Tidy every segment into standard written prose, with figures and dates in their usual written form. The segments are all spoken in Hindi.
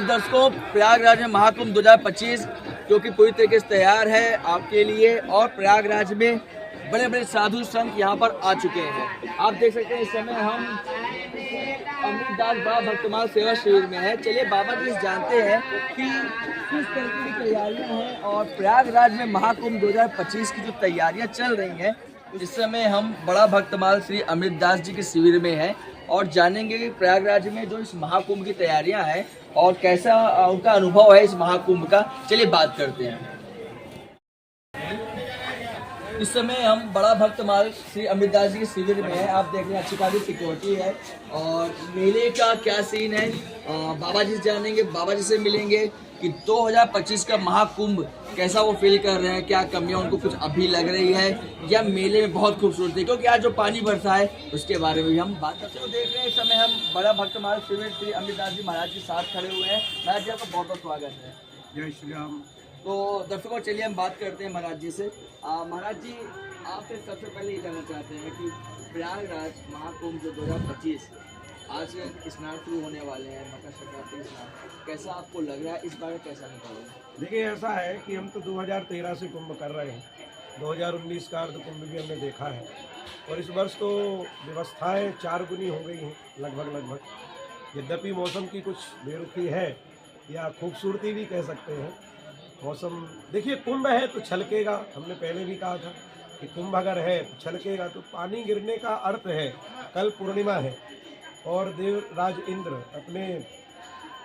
दर्शकों, प्रयागराज में महाकुंभ 2025 जो कि पूरी तरीके से तैयार है आपके लिए, और प्रयागराज में बड़े बड़े साधु संत यहाँ पर आ चुके हैं। आप देख सकते हैं इस समय हम अमृतदास बाबा भक्तमाल सेवा शिविर में है। चलिए बाबा जी से जानते हैं कि किस तरह की तैयारियां हैं और प्रयागराज में महाकुंभ 2025 की जो तैयारियां चल रही हैं, इस समय हम बड़ा भक्तमाल श्री अमृतदास जी के शिविर में हैं और जानेंगे कि प्रयागराज में जो इस महाकुंभ की तैयारियां हैं और कैसा उनका अनुभव है इस महाकुंभ का। चलिए बात करते हैं। इस समय हम बड़ा भक्तमाल श्री अमृतदास जी के शिविर में है। आप देख रहे हैं अच्छी खासी सिक्योरिटी है और मेले का क्या सीन है बाबा जी से जानेंगे, बाबा जी से मिलेंगे कि 2025 का महाकुंभ कैसा वो फील कर रहे हैं, क्या कमियां उनको कुछ अभी लग रही है या मेले में बहुत खूबसूरती है, क्योंकि आज जो पानी बरसा है उसके बारे में भी हम बात करते हैं। देख रहे हैं इस समय हम बड़ा भक्तमाल शिविर श्री अमृतदास जी महाराज के साथ खड़े हुए हैं। महाराज जी आपका बहुत बहुत स्वागत है। जय श्री राम। तो दर्शकों चलिए हम बात करते हैं महाराज जी से। महाराज जी आपसे सबसे पहले ये जानना चाहते हैं कि प्रयागराज महाकुंभ जो 2025 आज स्नान शुरू होने वाले हैं, मकर संक्रांति स्नान, कैसा आपको लग रहा है, इस बार कैसा निकल रहा है? देखिए ऐसा है कि हम तो 2013 से कुंभ कर रहे हैं, 2019 का अर्ध कुंभ भी हमने देखा है और इस वर्ष तो व्यवस्थाएं 4 गुनी हो गई हैं लगभग। यद्यपि मौसम की कुछ बेरुखी है या खूबसूरती भी कह सकते हैं मौसम। देखिए कुंभ है तो छलकेगा, हमने पहले भी कहा था कि कुंभ अगर है तो छलकेगा। तो पानी गिरने का अर्थ है, कल पूर्णिमा है और देवराज इंद्र अपने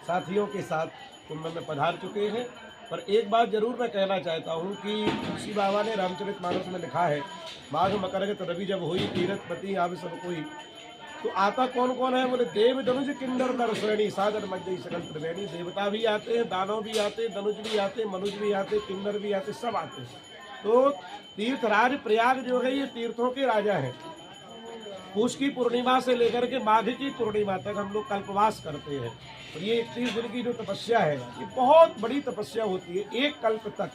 साथियों के साथ कुंभ में पधार चुके हैं। पर एक बात जरूर मैं कहना चाहता हूँ कि तुलसी बाबा ने रामचरितमानस में लिखा है, माघ मकर रवि जब हुई तीरथपति आव सब कोई। तो आता कौन कौन है? बोले देव धनुज किन्नर नरश्रेणी सागर मध्य सकल त्रिवेणी। देवता भी आते हैं, दानव भी आते, धनुज भी आते, मनुज भी आते, किन्नर भी आते, सब आते हैं। तो तीर्थराज प्रयाग जो है ये तीर्थों के राजा है। पूष की पूर्णिमा से लेकर के माघ की पूर्णिमा तक हम लोग कल्पवास करते हैं और ये 31 दिन की जो तपस्या है ये बहुत बड़ी तपस्या होती है। एक कल्प तक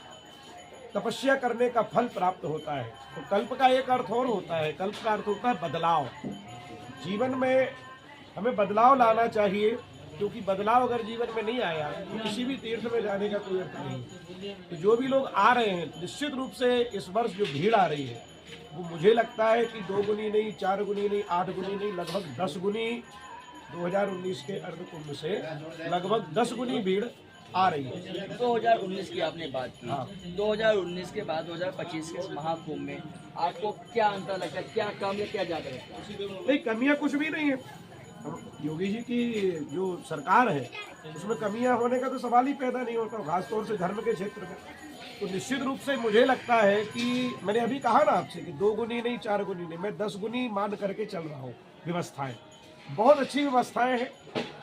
तपस्या करने का फल प्राप्त होता है। तो कल्प का एक अर्थ और होता है, कल्प का अर्थ होता है बदलाव। जीवन में हमें बदलाव लाना चाहिए, क्योंकि बदलाव अगर जीवन में नहीं आया तो किसी भी तीर्थ में जाने का कोई अर्थ नहीं। तो जो भी लोग आ रहे हैं, निश्चित रूप से इस वर्ष जो भीड़ आ रही है वो मुझे लगता है कि 2 गुनी नहीं, 4 गुनी नहीं, 8 गुनी नहीं, लगभग 10 गुनी 2019 के अर्ध कुंभ से लगभग 10 गुनी भीड़ आ रही है। 2019 की आपने बात की। हाँ। 2019 के बाद 2025 के इस महाकुंभ में आपको क्या अंतर लगता है, क्या कम या क्या ज्यादा लगता है? नहीं, कमियां कुछ भी नहीं है। योगी जी की जो सरकार है उसमें कमियां होने का तो सवाल ही पैदा नहीं होता, खासतौर से धर्म के क्षेत्र में। तो निश्चित रूप से मुझे लगता है कि मैंने अभी कहा ना आपसे कि 2 गुनी नहीं, 4 गुनी नहीं, मैं 10 गुनी मान करके चल रहा हूँ। व्यवस्थाएं बहुत अच्छी व्यवस्थाएं हैं,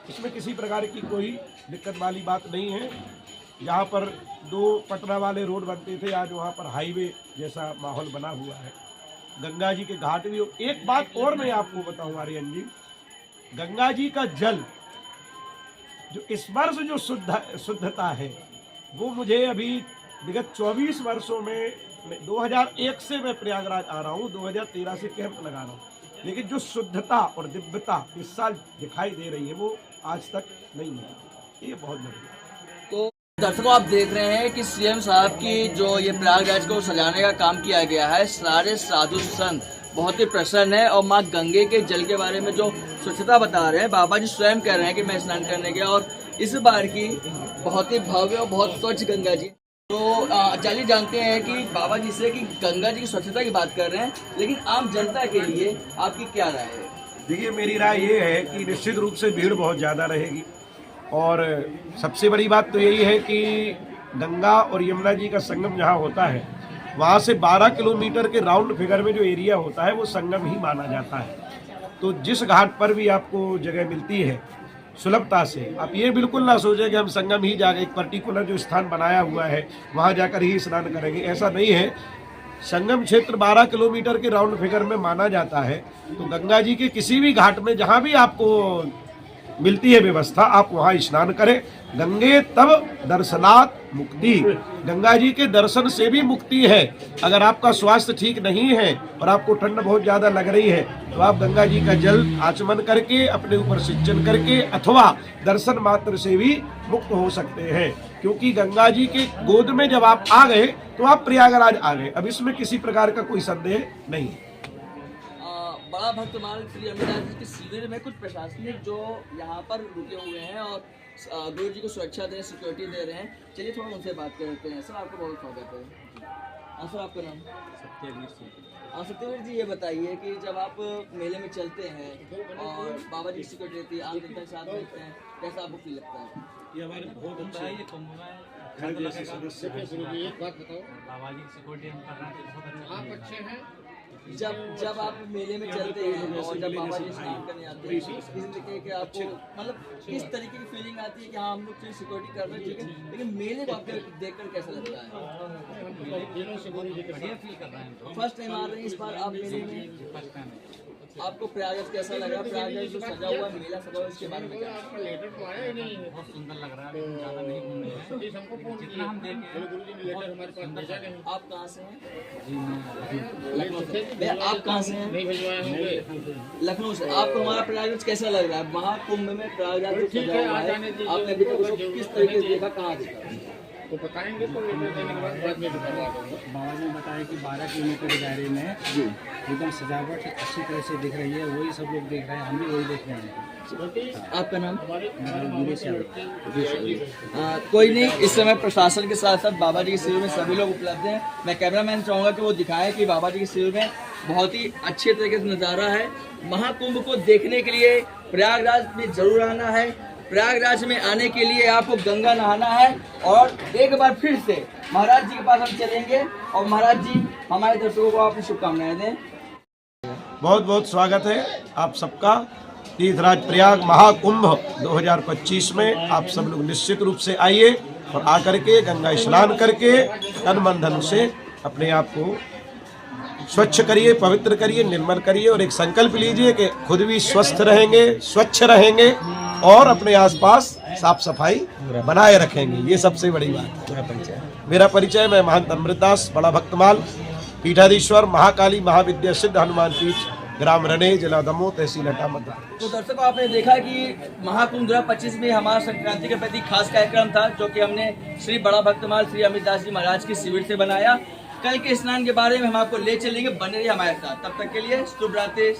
इसमें किसी प्रकार की कोई दिक्कत वाली बात नहीं है। जहाँ पर 2 पटना वाले रोड बनते थे, आज वहाँ पर हाईवे जैसा माहौल बना हुआ है। गंगा जी के घाट भी। एक बात और मैं आपको बताऊँ आर्यन जी, गंगा जी का जल जो इस वर्ष जो शुद्धता है वो मुझे अभी विगत 24 वर्षों में 2001 से मैं प्रयागराज आ रहा हूँ, 2013 से कैंप लगा रहा हूँ, लेकिन जो शुद्धता और दिव्यता इस साल दिखाई दे रही है वो आज तक नहीं है। ये बहुत बढ़िया। तो दर्शकों आप देख रहे हैं कि सीएम साहब की जो ये प्रयागराज को सजाने का काम किया गया है, सारे साधु संत बहुत ही प्रसन्न है और माँ गंगे के जल के बारे में जो स्वच्छता बता रहे हैं, बाबा जी स्वयं कह रहे हैं कि मैं स्नान करने गया और इस बार की बहुत ही भव्य और बहुत स्वच्छ गंगा जी। तो चलिए जानते हैं कि बाबा जी से कि गंगा जी की स्वच्छता की बात कर रहे हैं, लेकिन आम जनता के लिए आपकी क्या राय है? देखिए मेरी राय ये है कि निश्चित रूप से भीड़ बहुत ज़्यादा रहेगी और सबसे बड़ी बात तो यही है कि गंगा और यमुना जी का संगम जहाँ होता है वहाँ से 12 किलोमीटर के राउंड फिगर में जो एरिया होता है वो संगम ही माना जाता है। तो जिस घाट पर भी आपको जगह मिलती है सुलभता से, आप ये बिल्कुल ना सोचें कि हम संगम ही जाकर एक पर्टिकुलर जो स्थान बनाया हुआ है वहाँ जाकर ही स्नान करेंगे, ऐसा नहीं है। संगम क्षेत्र 12 किलोमीटर के राउंड फिगर में माना जाता है। तो गंगा जी के किसी भी घाट में जहाँ भी आपको मिलती है व्यवस्था, आप वहाँ स्नान करें। गंगे तब दर्शनात् मुक्ति, गंगा जी के दर्शन से भी मुक्ति है। अगर आपका स्वास्थ्य ठीक नहीं है और आपको ठंड बहुत ज्यादा लग रही है तो आप गंगा जी का जल आचमन करके अपने ऊपर सिंचन करके अथवा दर्शन मात्र से भी मुक्त हो सकते हैं, क्योंकि गंगा जी के गोद में जब आप आ गए तो आप प्रयागराज आ गए। अब इसमें किसी प्रकार का कोई संदेह नहीं है। बड़ा भक्तमाल श्री अमिताभ जी के शिविर में कुछ प्रशासनिक जो यहाँ पर रुके हुए हैं और गुरु जी को सुरक्षा दे, सिक्योरिटी दे रहे हैं। चलिए थोड़ा उनसे बात करते हैं। सर आपका बहुत स्वागत है। हाँ सर, आपका नाम? सत्यवीर सिंह। हाँ सत्यवीर जी, ये बताइए कि जब आप मेले में चलते हैं और बाबा जी की सिक्योरिटी रहती है, आम जनता के साथ रहते हैं, कैसा आपको फील लगता है? ये हमारे बहुत अच्छा है। ये कुंभ में जैसे सदस्य एक बात बताओ, बाबा जी की सिक्योरिटी हम कर रहे हैं, बहुत अच्छा। आप अच्छे हैं। जब आप मेले में चलते हैं और जब बाबा जी स्नान करने आते हैं, किस तरीके के आपको मतलब किस तरीके की फीलिंग आती है कि हाँ हम लोग चलिए सिक्योरिटी कर रहे हैं, ठीक है, लेकिन मेले को आपको देखकर कैसा लगता है? बढ़िया फील कर रहे हैं। फर्स्ट टाइम आ रहे हैं इस बार आप मेले में, आपको प्रयागराज कैसा लगा? प्रयागराज जो सजा हुआ मेला सजा हुआ, इसके बारे में क्या? बहुत सुंदर लग रहा है, ज़्यादा नहीं घूमने हैं, जितना हम देखे आप कहाँ से हैं? जी मैं लखनऊ से। भैया आप कहाँ से हैं? लखनऊ से। आपको हमारा प्रयागराज कैसा लग रहा है? महाकुंभ में प्रयागराज जो सजा हुआ है, आपने अभी तक उसको किस तरीके से देखा, कहाँ देखा? तो बताएंगे तो देने के बाद में बाबा जी ने बताया कि 12 किलोमीटर के दायरे में एकदम सजावट अच्छी तरह से दिख रही है, वही सब लोग देख रहे हैं, हम भी वही देख रहे हैं। आपका नाम? वीरेश यादव। कोई नहीं, इस समय प्रशासन के साथ साथ बाबा जी के शिविर में सभी लोग उपलब्ध हैं। मैं कैमरामैन चाहूँगा कि वो दिखाए कि बाबा जी के शिविर में बहुत ही अच्छे तरीके से नज़ारा है। महाकुंभ को देखने के लिए प्रयागराज में जरूर आना है। प्रयागराज में आने के लिए आपको गंगा नहाना है और एक बार फिर से महाराज जी के पास हम चलेंगे और महाराज जी हमारे दर्शकों को अपनी शुभकामनाएं दें। बहुत बहुत स्वागत है आप सबका तीर्थराज प्रयाग महाकुंभ 2025 में। आप सब लोग निश्चित रूप से आइए और आकर के गंगा स्नान करके तन मन धन से अपने आप को स्वच्छ करिए, पवित्र करिए, निर्मल करिए और एक संकल्प लीजिए कि खुद भी स्वस्थ रहेंगे, स्वच्छ रहेंगे और अपने आसपास साफ सफाई बनाए रखेंगे। ये सबसे बड़ी बात है। मेरा परिचय, मैं महंत अमृतदास, बड़ा भक्तमाल, पीठाधीश्वर महाकाली महाविद्या सिद्ध हनुमान पीठ, ग्राम रणे, जिला दमोह, तहसील हटा, मध्य प्रदेश। तो दर्शकों, आपने देखा कि महाकुंभ 2025 में हमारा संक्रांति के प्रति खास कार्यक्रम था, जो कि हमने श्री बड़ा भक्तमाल श्री अमितदास जी महाराज की शिविर से बनाया। कल के स्नान के बारे में हम आपको ले चलेंगे, बने रहिए हमारे साथ। तब तक के लिए शुभ रात्रि।